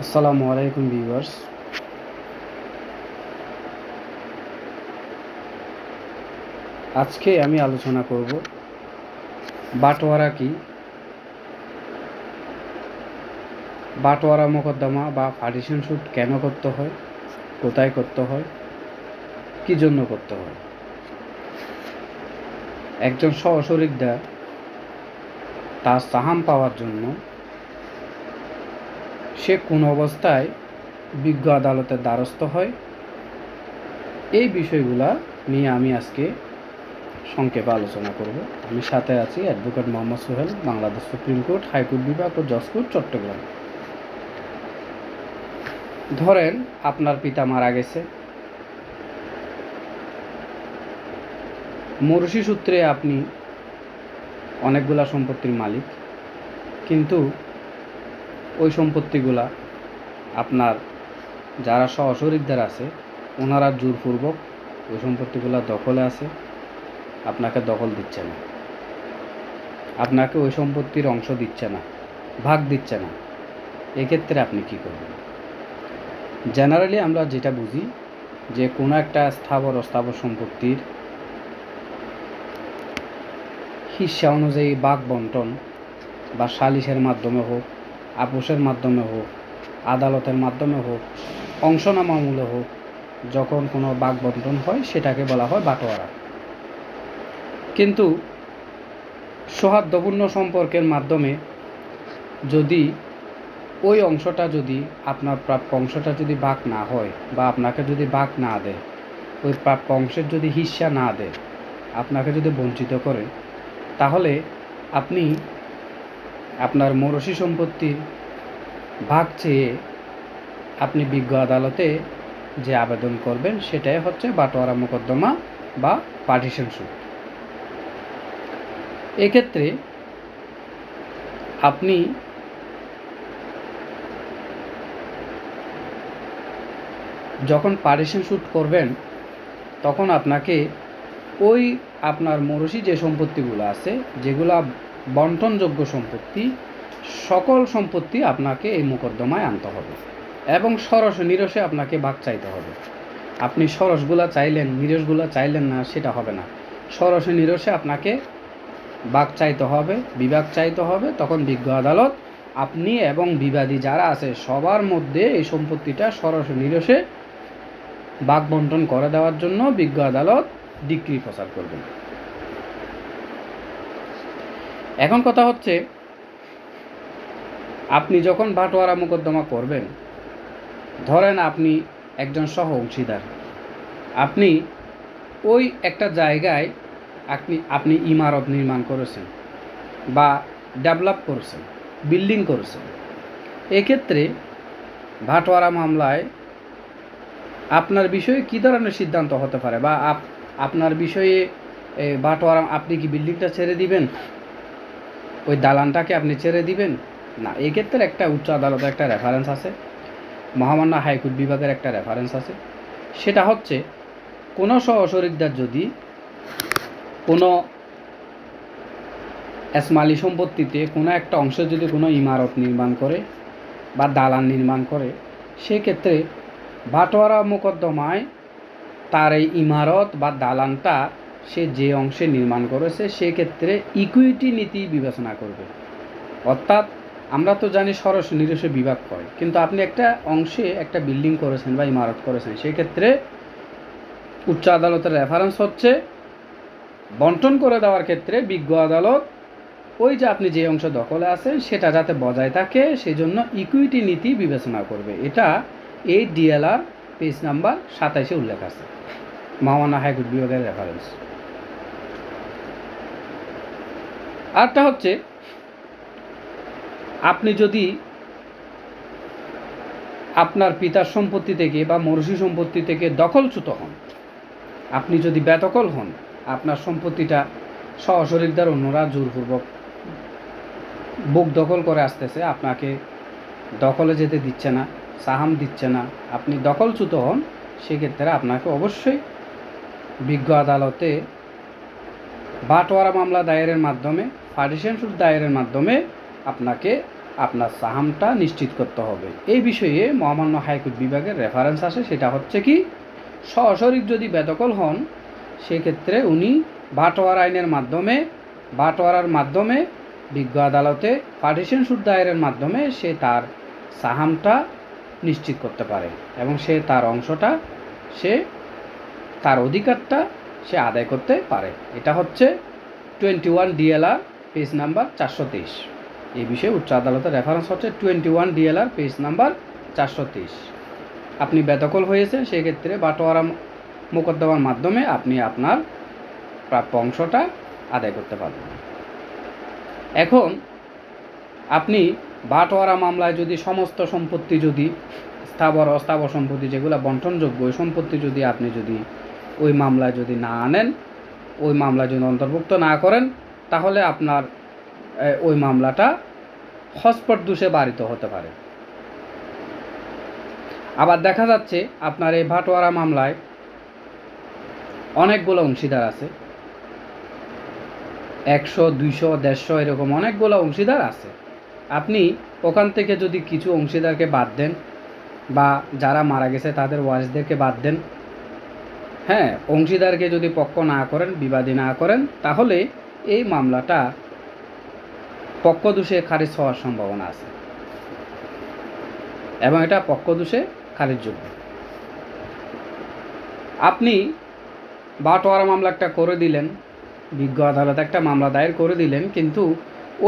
আসসালামু আলাইকুম ভিউয়ার্স। আজকে আমি আলোচনা করব বাটোয়ারা কি, বাটোয়ারা মোকদ্দমা বা পার্টিশন শুট কেন করতে হয়, কোথায় করতে হয়, কি জন্য করতে হয়। একজন সহশরিকদার তার সাহাম পাওয়ার জন্য সে কোন অবস্থায় বিজ্ঞ আদালতের দ্বারস্থ হয়, এই বিষয়গুলা নিয়ে আমি আজকে সংক্ষেপে আলোচনা করব। আমি সাথে আছি advocate Mohammad Sohel, Bangladesh supreme court, high court বিভাগ ও জজ কোর্ট, চট্টগ্রাম। ধরেন আপনার পিতা মারা গেছে, মৌরসি সূত্রে আপনি অনেকগুলা সম্পত্তির মালিক, কিন্তু ওই সম্পত্তিগুলা আপনার যারা সহশরিকদার আছে ওনারা জোরপূর্বক ওই সম্পত্তিগুলা দখলে আছে, আপনাকে দখল দিচ্ছে না, আপনাকে ওই সম্পত্তির অংশ দিচ্ছে না, ভাগ দিচ্ছে না। এক্ষেত্রে আপনি কি করবেন? জেনারেলি আমরা যেটা বুঝি যে কোনো একটা স্থাবর অস্থাবর সম্পত্তির হিস্সা অনুযায়ী ভাগ বন্টন বা সালিশের মাধ্যমে হোক, আপোষের মাধ্যমে হোক, আদালতের মাধ্যমে হোক, অংশনামামূলে হোক, যখন কোনো ভাগ বন্টন হয় সেটাকে বলা হয় বাটোয়ারা। কিন্তু সৌহার্দ্যপূর্ণ সম্পর্কের মাধ্যমে যদি ওই অংশটা যদি আপনার প্রাপ্য অংশটা যদি ভাগ না হয় বা আপনাকে যদি ভাগ না দেয়, ওই প্রাপ্য অংশের যদি হিস্সা না দেয়, আপনাকে যদি বঞ্চিত করে, তাহলে আপনি আপনার মৌরসি সম্পত্তির ভাগ চেয়ে আপনি বিজ্ঞ আদালতে যে আবেদন করবেন সেটাই হচ্ছে বাটোয়ারা মোকদ্দমা বা পার্টিশন শুট। এক্ষেত্রে আপনি যখন পার্টিশন শুট করবেন তখন আপনাকে ওই আপনার মৌরসি যে সম্পত্তিগুলো আছে, যেগুলা বন্টনযোগ্য সম্পত্তি, সকল সম্পত্তি আপনাকে এই মোকদ্দমায় আনতে হবে এবং সরস নিরসে আপনাকে ভাগ চাইতে হবে। আপনি সরসগুলা চাইলেন, নিরসগুলা চাইলেন না, সেটা হবে না। সরসে নিরসে আপনাকে ভাগ চাইতে হবে, বিভাগ চাইতে হবে। তখন বিজ্ঞ আদালত আপনি এবং বিবাদী যারা আছে সবার মধ্যে এই সম্পত্তিটা সরসে নিরসে ভাগ বন্টন করে দেওয়ার জন্য বিজ্ঞ আদালত ডিক্রি প্রচার করবেন। এখন কথা হচ্ছে, আপনি যখন বাটোয়ারা মোকদ্দমা করবেন, ধরেন আপনি একজন সহ অংশীদার, আপনি ওই একটা জায়গায় আপনি ইমারত নির্মাণ করেছেন বা ডেভেলপ করেছেন, বিল্ডিং করেছেন। এক্ষেত্রে বাটোয়ারা মামলায় আপনার বিষয়ে কী ধরনের সিদ্ধান্ত হতে পারে, বা আপনার বিষয়ে বাটোয়ারা, আপনি কি বিল্ডিংটা ছেড়ে দিবেন, ওই দালানটাকে আপনি ছেড়ে দিবেন? না। এই ক্ষেত্রে একটা উচ্চ আদালতের একটা রেফারেন্স আছে, মহামান্য হাইকোর্ট বিভাগের একটা রেফারেন্স আছে। সেটা হচ্ছে, কোনো সহশরিকদার যদি কোনো এসমালি সম্পত্তিতে কোনো একটা অংশে যদি কোনো ইমারত নির্মাণ করে বা দালান নির্মাণ করে, সেক্ষেত্রে বাটোয়ারা মোকদ্দমায় তার এই ইমারত বা দালানটা সে যে অংশে নির্মাণ করেছে সেক্ষেত্রে ইকুইটি নীতি বিবেচনা করবে। অর্থাৎ আমরা তো জানি সরস নিরসে বিভাগ হয়, কিন্তু আপনি একটা অংশে একটা বিল্ডিং করেছেন বা ইমারত করেছেন, সেক্ষেত্রে উচ্চ আদালতের রেফারেন্স হচ্ছে বন্টন করে দেওয়ার ক্ষেত্রে বিজ্ঞ আদালত ওই যে আপনি যে অংশ দখলে আছেন সেটা যাতে বজায় থাকে সেই জন্য ইকুইটি নীতি বিবেচনা করবে। এটা এই ডিএলআর পেজ নাম্বার 27-এ উল্লেখ আছে, মহামান্য হাইকোর্ট বিভাগের রেফারেন্স। আরটা হচ্ছে, আপনি যদি আপনার পিতার সম্পত্তি থেকে বা মৌরসি সম্পত্তি থেকে দখলচ্যুত হন, আপনি যদি বেদখল হন, আপনার সম্পত্তিটা সহশরিকদার অন্যরা জোরপূর্বক বুক দখল করে আসতেছে, আপনাকে দখলে যেতে দিচ্ছে না, সাহাম দিচ্ছে না, আপনি দখলচ্যুত হন, সেক্ষেত্রে আপনাকে অবশ্যই বিজ্ঞ আদালতে বাটোয়ারা মামলা দায়েরের মাধ্যমে, পার্টিশন শুট দায়েরের মাধ্যমে আপনাকে আপনার সাহামটা নিশ্চিত করতে হবে। এই বিষয়ে মহামান্য হাইকোর্ট বিভাগের রেফারেন্স আসে, সেটা হচ্ছে কি, সশরীর যদি বেদখল হন সেক্ষেত্রে উনি বাটোয়ারার মাধ্যমে বিজ্ঞ আদালতে পার্টিশন সুদ দায়েরের মাধ্যমে সে তার সাহামটা নিশ্চিত করতে পারে এবং সে তার অংশটা, সে তার অধিকারটা সে আদায় করতে পারে। এটা হচ্ছে 21 DLR পেজ নাম্বার 423। এই বিষয়ে উচ্চ আদালতের রেফারেন্স হচ্ছে 21 DLR পেজ নাম্বার 423। আপনি বেদখল হয়েছেন, সেক্ষেত্রে বাটোয়ারা মোকদ্দমার মাধ্যমে আপনি আপনার প্রাপ্য অংশটা আদায় করতে পারবেন। এখন আপনি বাটোয়ারা মামলায় যদি সমস্ত সম্পত্তি, যদি স্থাবর অস্থাবর সম্পত্তি যেগুলো বন্টনযোগ্য, ওই সম্পত্তি যদি আপনি ওই মামলায় যদি না আনেন, ওই মামলায় যদি অন্তর্ভুক্ত না করেন, তাহলে আপনার ওই মামলাটা হস্পটদোষে বারিত হতে পারে। আবার দেখা যাচ্ছে আপনার এই বাটোয়ারা মামলায় অনেকগুলো অংশীদার আছে, 100, 200, 150 এরকম অনেকগুলো অংশীদার আছে। আপনি ওখান থেকে যদি কিছু অংশীদারকে বাদ দেন বা যারা মারা গেছে তাদের ওয়ারিসদেরকে বাদ দেন, হ্যাঁ, অংশীদারকে যদি পক্ষ না করেন, বিবাদী না করেন, তাহলে এই মামলাটা পক্ষদোষে খারিজ হওয়ার সম্ভাবনা আছে এবং এটা পক্ষদোষে খারিজযোগ্য। আপনি বাটোয়ারা মামলা একটা করে দিলেন, বিজ্ঞ আদালত একটা মামলা দায়ের করে দিলেন, কিন্তু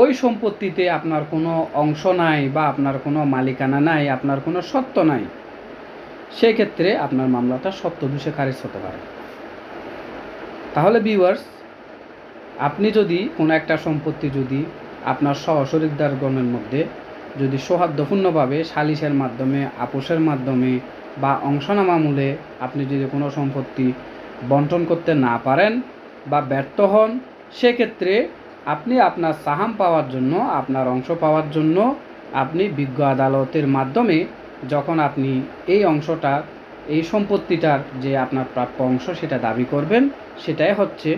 ওই সম্পত্তিতে আপনার কোনো অংশ নাই বা আপনার কোনো মালিকানা নাই, আপনার কোনো সত্ত্ব নাই, সেক্ষেত্রে আপনার মামলাটা সত্ত্বদোষে খারিজ হতে পারে। তাহলে ভিউয়ার্স, আপনি যদি কোনো একটা সম্পত্তি যদি আপনার সহশরীরদারগণের মধ্যে যদি সৌহার্দ্যপূর্ণভাবে সালিসের মাধ্যমে, আপোষের মাধ্যমে বা অংশনামামূলে আপনি যদি কোনো সম্পত্তি বন্টন করতে না পারেন বা ব্যর্থ হন, সেক্ষেত্রে আপনি আপনার সাহাম পাওয়ার জন্য, আপনার অংশ পাওয়ার জন্য আপনি বিজ্ঞ আদালতের মাধ্যমে যখন আপনি এই অংশটা, এই সম্পত্তিটার যে আপনার প্রাপ্য অংশ সেটা দাবি করবেন, সেটাই হচ্ছে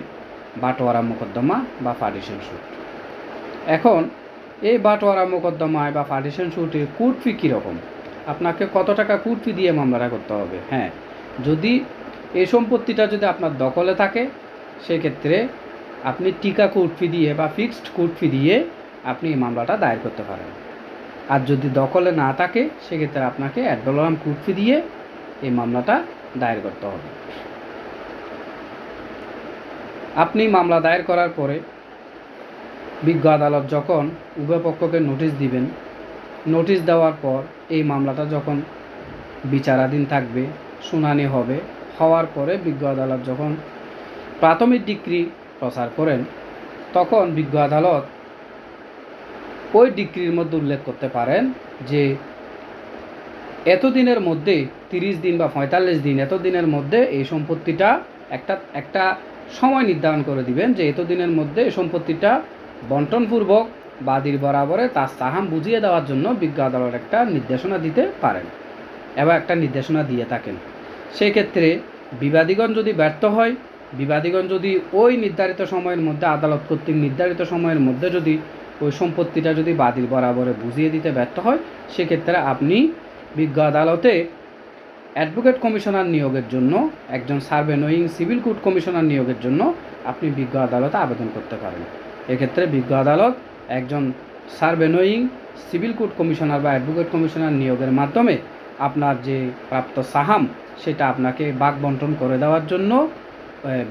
বাটোয়ারা মোকদ্দমা বা পার্টিশন সুট। এখন এই বাটোয়ারা মোকদ্দমায় বা পার্টিশন সুটের কোর্ট ফি কীরকম, আপনাকে কত টাকা কোর্ট ফি দিয়ে মামলাটা করতে হবে? হ্যাঁ, যদি এই সম্পত্তিটা যদি আপনার দখলে থাকে, সেক্ষেত্রে আপনি টিকা কোর্ট ফি দিয়ে বা ফিক্সড কোর্ট ফি দিয়ে আপনি এই মামলাটা দায়ের করতে পারেন। আর যদি দখলে না থাকে, সেক্ষেত্রে আপনাকে অ্যাড ভ্যালোরাম কোর্ট ফি দিয়ে এই মামলাটা দায়ের করতে হবে। আপনি মামলা দায়ের করার পরে বিজ্ঞ আদালত যখন উভয় পক্ষকে নোটিশ দিবেন, নোটিশ দেওয়ার পর এই মামলাটা যখন বিচারাধীন থাকবে, শুনানি হবে, হওয়ার পরে বিজ্ঞ আদালত যখন প্রাথমিক ডিক্রি প্রচার করেন, তখন বিজ্ঞ আদালত ওই ডিক্রির মধ্যে উল্লেখ করতে পারেন যে এতদিনের মধ্যে, 30 দিন বা 45 দিন, এতদিনের মধ্যে এই সম্পত্তিটা একটা সময় নির্ধারণ করে দিবেন যে এতদিনের মধ্যে এই সম্পত্তিটা বন্টনপূর্বক বাদীর বরাবরে তার সাহাম বুঝিয়ে দেওয়ার জন্য বিজ্ঞ আদালত একটা নির্দেশনা দিতে পারেন এবং একটা নির্দেশনা দিয়ে থাকেন। সেই ক্ষেত্রে বিবাদীগণ যদি ব্যর্থ হয়, বিবাদীগণ যদি ওই নির্ধারিত সময়ের মধ্যে, আদালত কর্তৃক নির্ধারিত সময়ের মধ্যে যদি ওই সম্পত্তিটা যদি বাদীর বরাবরে বুঝিয়ে দিতে ব্যর্থ হয়, সেক্ষেত্রে আপনি বিজ্ঞ আদালতে অ্যাডভোকেট কমিশনার নিয়োগের জন্য, একজন সার্ভেনোয়িং সিভিল কোর্ট কমিশনার নিয়োগের জন্য আপনি বিজ্ঞ আদালতে আবেদন করতে পারেন। এক্ষেত্রে বিজ্ঞ আদালত একজন সার্ভেনোয়িং সিভিল কোর্ট কমিশনার বা অ্যাডভোকেট কমিশনার নিয়োগের মাধ্যমে আপনার যে প্রাপ্ত সাহাম সেটা আপনাকে ভাগ বন্টন করে দেওয়ার জন্য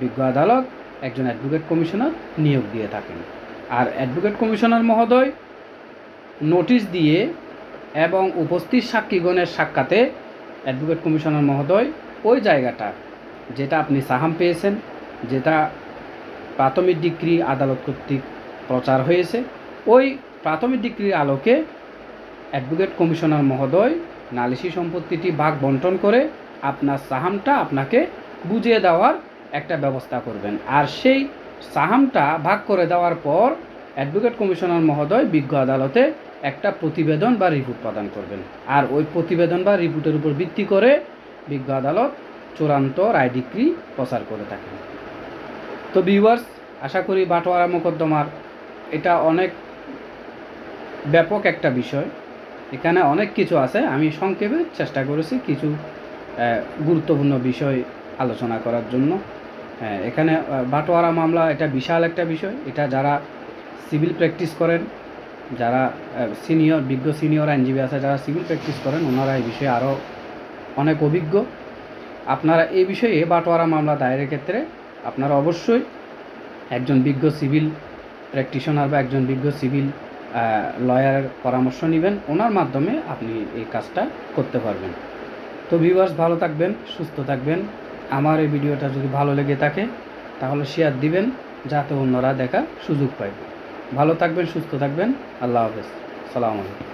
বিজ্ঞ আদালত একজন অ্যাডভোকেট কমিশনার নিয়োগ দিয়ে থাকেন। আর অ্যাডভোকেট কমিশনার মহোদয় নোটিশ দিয়ে এবং উপস্থিত সাক্ষীগণের সাক্ষাতে অ্যাডভোকেট কমিশনার মহোদয় ওই জায়গাটা যেটা আপনি সাহাম পেয়েছেন, যেটা প্রাথমিক ডিক্রি আদালত কর্তৃক প্রচার হয়েছে, ওই প্রাথমিক ডিক্রির আলোকে অ্যাডভোকেট কমিশনার মহোদয় নালিশি সম্পত্তিটি ভাগ বন্টন করে আপনার সাহামটা আপনাকে বুঝিয়ে দেওয়ার একটা ব্যবস্থা করবেন। আর সেই সাহামটা ভাগ করে দেওয়ার পর অ্যাডভোকেট কমিশনার মহোদয় বিজ্ঞ আদালতে একটা প্রতিবেদন বা রিপোর্ট প্রদান করবেন। আর ওই প্রতিবেদন বা রিপোর্টের উপর ভিত্তি করে বিজ্ঞ আদালত চূড়ান্ত রায় ডিক্রি প্রচার করে থাকেন। তো ভিউয়ার্স, আশা করি বাটোয়ারা মোকদ্দমার এটা অনেক ব্যাপক একটা বিষয়, এখানে অনেক কিছু আছে। আমি সংক্ষেপে চেষ্টা করেছি কিছু গুরুত্বপূর্ণ বিষয় আলোচনা করার জন্য। এখানে বাটোয়ারা মামলা এটা বিশাল একটা বিষয়। এটা যারা সিভিল প্র্যাকটিস করেন, যারা বিজ্ঞ সিনিয়র আইনজীবী আছে যারা সিভিল প্র্যাকটিস করেন, ওনারা এই বিষয়ে আরও অনেক অভিজ্ঞ। আপনারা এই বিষয়ে বাটোয়ারা মামলা দায়েরের ক্ষেত্রে আপনারা অবশ্যই একজন বিজ্ঞ সিভিল প্র্যাকটিশনার বা একজন বিজ্ঞ সিভিল লয়ারের পরামর্শ নেবেন। ওনার মাধ্যমে আপনি এই কাজটা করতে পারবেন। তো ভিউয়ার্স, ভালো থাকবেন, সুস্থ থাকবেন। আমার এই ভিডিওটা যদি ভালো লেগে থাকে তাহলে শেয়ার দিবেন, যাতে অন্যরা দেখার সুযোগ পায়। ভালো থাকবেন, সুস্থ থাকবেন। আল্লাহ হাফেজ। সালাম আলাইকুম।